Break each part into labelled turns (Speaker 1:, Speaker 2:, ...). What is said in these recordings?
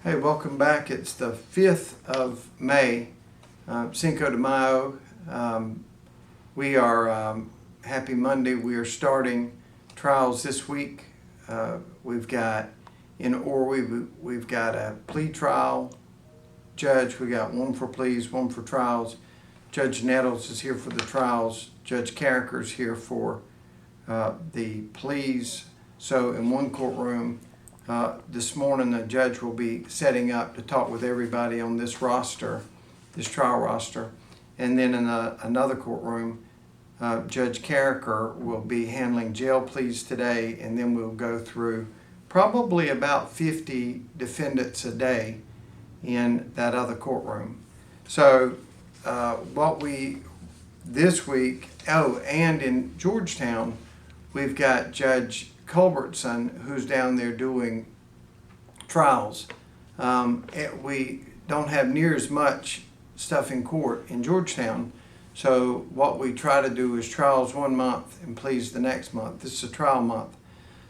Speaker 1: Hey, welcome back. It's the 5th of May, Cinco de Mayo. We are happy Monday. We are starting trials this week. We've got in Horry, we've got a plea trial judge. We got one for pleas, one for trials. Judge Nettles is here for the trials. Judge Carricker's here for the pleas. So in one courtroom, this morning the judge will be setting up to talk with everybody on this roster, this trial roster. And then in another courtroom, Judge Carricker will be handling jail pleas today, and then we'll go through probably about 50 defendants a day in that other courtroom. So this week, and in Georgetown, we've got Judge Culbertson, who's down there doing trials. We don't have near as much stuff in court in Georgetown, so what we try to do is trials one month and pleas the next month. This is a trial month.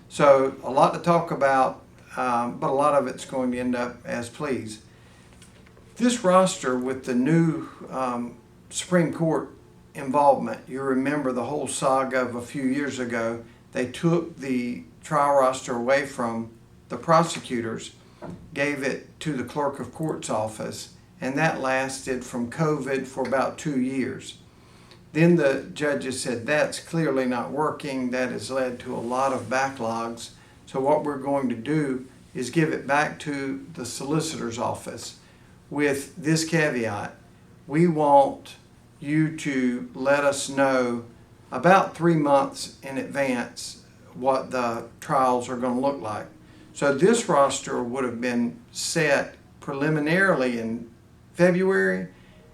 Speaker 1: So a lot to talk about, but a lot of it's going to end up as pleas. This roster with the new Supreme Court involvement, you remember the whole saga of a few years ago. They took the trial roster away from the prosecutors, gave it to the clerk of court's office, and that lasted from COVID for about 2 years. Then the judges said that's clearly not working. That has led to a lot of backlogs. So what we're going to do is give it back to the solicitor's office with this caveat. We want you to let us know about 3 months in advance what the trials are going to look like. So this roster would have been set preliminarily in February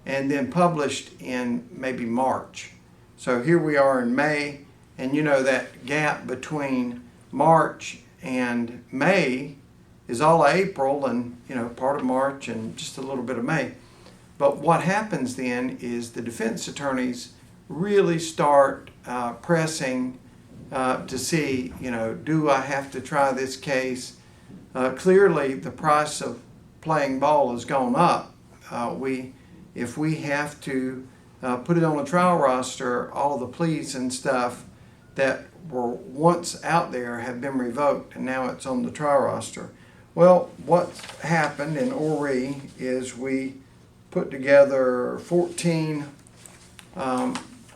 Speaker 1: and then published in maybe March. So here we are in May, and you know that gap between March and May is all April and part of March and just a little bit of May. But what happens then is the defense attorneys really start pressing to see, do I have to try this case? Clearly, the price of playing ball has gone up. If we have to put it on a trial roster, all of the pleas and stuff that were once out there have been revoked, and now it's on the trial roster. Well, what happened in Horry is we put together 14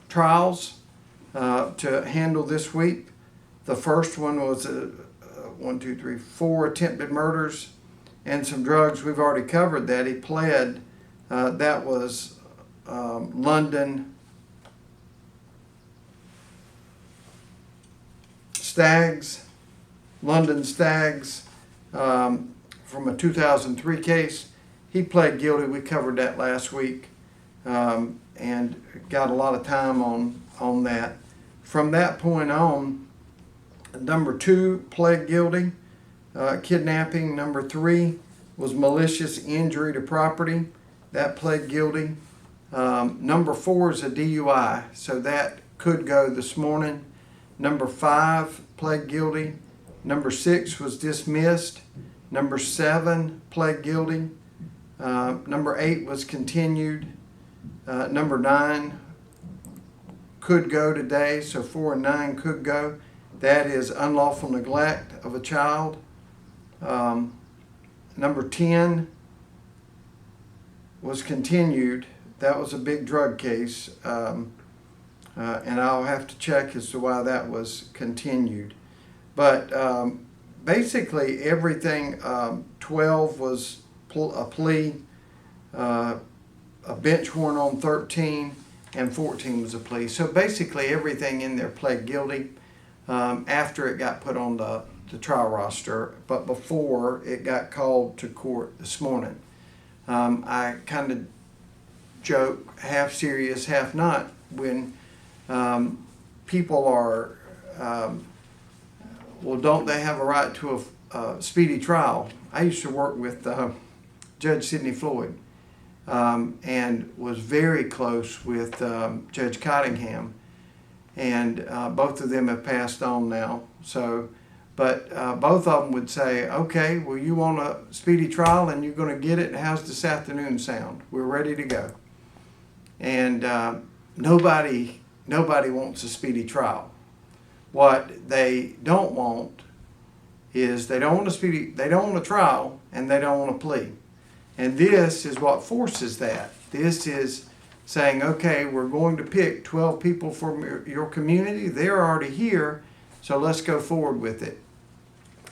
Speaker 1: trials to handle this week. The first one was 4 attempted murders and some drugs. We've already covered that. He pled. That was London Stags, from a 2003 case. He pled guilty. We covered that last week and got a lot of time on that. From that point on, number 2 pled guilty, kidnapping. Number 3 was malicious injury to property. That pled guilty. Number 4 is a DUI, so that could go this morning. Number 5 pled guilty. Number 6 was dismissed. Number 7 pled guilty. Number 8 was continued. Number 9 could go today, so 4 and 9 could go. That is unlawful neglect of a child. Number 10 was continued. That was a big drug case, and I'll have to check as to why that was continued. But basically everything, 12 was a plea, a bench warrant on 13, and 14 was a plea. So basically everything in there pled guilty after it got put on the trial roster, but before it got called to court this morning. I kind of joke, half serious, half not, when people are, don't they have a right to a speedy trial? I used to work with Judge Sidney Floyd and was very close with Judge Cottingham, and both of them have passed on now. So But both of them would say, okay, well, you want a speedy trial and you're going to get it. How's this afternoon sound? We're ready to go. And nobody wants a speedy trial. What they don't want is they don't want a trial, and they don't want a plea. And this is what forces that. This is saying, okay, we're going to pick 12 people from your community. They're already here, so let's go forward with it.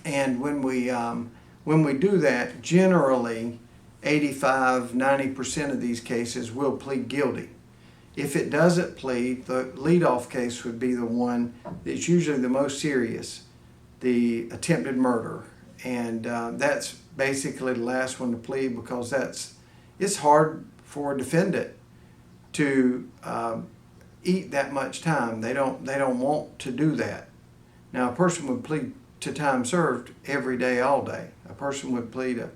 Speaker 1: And when we do that, generally 85–90% of these cases will plead guilty. If it doesn't plead, the leadoff case would be the one that's usually the most serious, the attempted murder. And that's basically the last one to plead, because it's hard for a defendant to eat that much time. They don't want to do that. Now, a person would plead to time served every day, all day. A person would plead a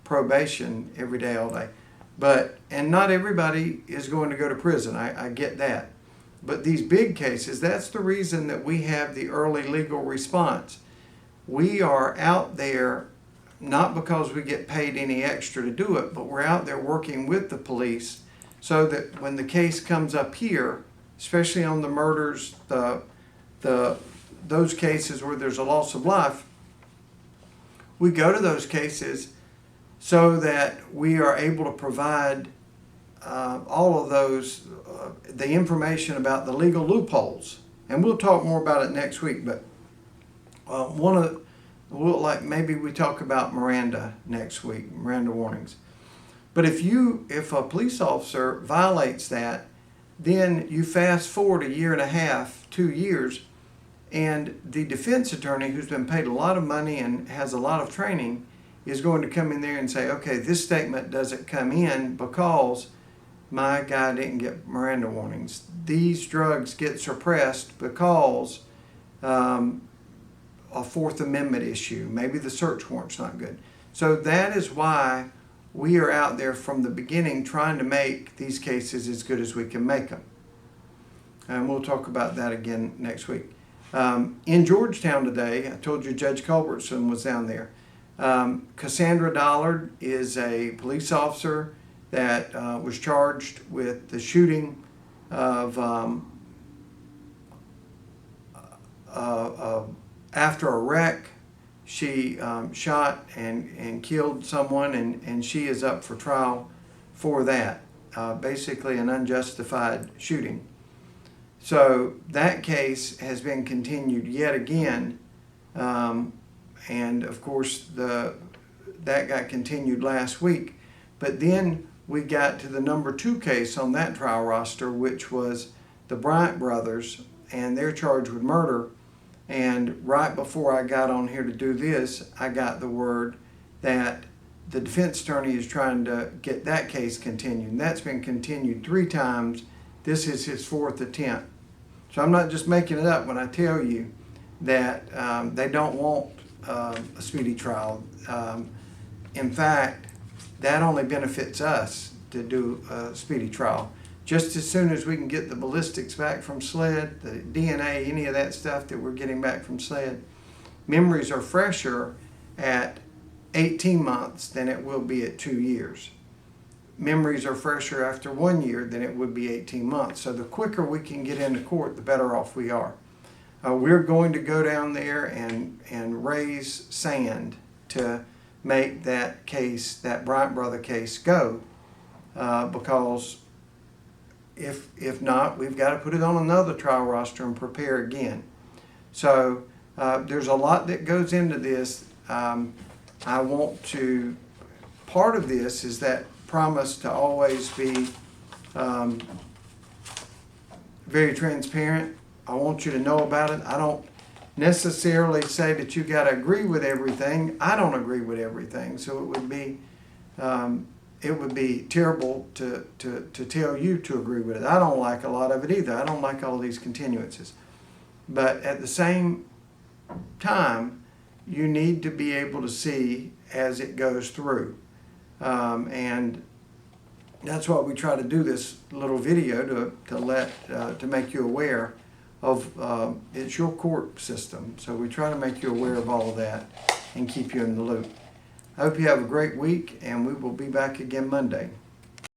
Speaker 1: probation every day, all day. And not everybody is going to go to prison. I get that. But these big cases, that's the reason that we have the early legal response. We are out there not because we get paid any extra to do it, but we're out there working with the police so that when the case comes up here, especially on the murders, those cases where there's a loss of life, we go to those cases so that we are able to provide all of those, the information about the legal loopholes. And we'll talk more about it next week, but maybe we talk about Miranda next week, Miranda warnings. But if a police officer violates that, then you fast forward a year and a half, 2 years, and the defense attorney, who's been paid a lot of money and has a lot of training, is going to come in there and say, okay, this statement doesn't come in because my guy didn't get Miranda warnings. These drugs get suppressed because a Fourth Amendment issue. Maybe the search warrant's not good. So that is why we are out there from the beginning trying to make these cases as good as we can make them. And we'll talk about that again next week. In Georgetown today, I told you Judge Culbertson was down there. Cassandra Dollard is a police officer that was charged with the shooting of after a wreck. She shot and killed someone, and she is up for trial for that. Basically an unjustified shooting. So that case has been continued yet again, and of course that got continued last week. But then we got to the number 2 case on that trial roster, which was the Bryant brothers, and they're charged with murder. And right before I got on here to do this, I got the word that the defense attorney is trying to get that case continued. And that's been continued 3 times. This is his 4th attempt. So I'm not just making it up when I tell you that they don't want a speedy trial. In fact, that only benefits us to do a speedy trial. Just as soon as we can get the ballistics back from SLED, the DNA, any of that stuff that we're getting back from SLED, memories are fresher at 18 months than it will be at 2 years. Memories are fresher after 1 year than it would be 18 months. So the quicker we can get into court, the better off we are. We're going to go down there and raise sand to make that case, that Bryant brother case, go, because if not, we've got to put it on another trial roster and prepare again. So there's a lot that goes into this. Part of this is that promise to always be very transparent. I want you to know about it. I don't necessarily say that you got to agree with everything. I don't agree with everything, so it would be terrible to tell you to agree with it. I don't like a lot of it either. I don't like all these continuances. But at the same time, you need to be able to see as it goes through. And that's why we try to do this little video to make you aware it's your court system. So we try to make you aware of all of that and keep you in the loop. I hope you have a great week, and we will be back again Monday.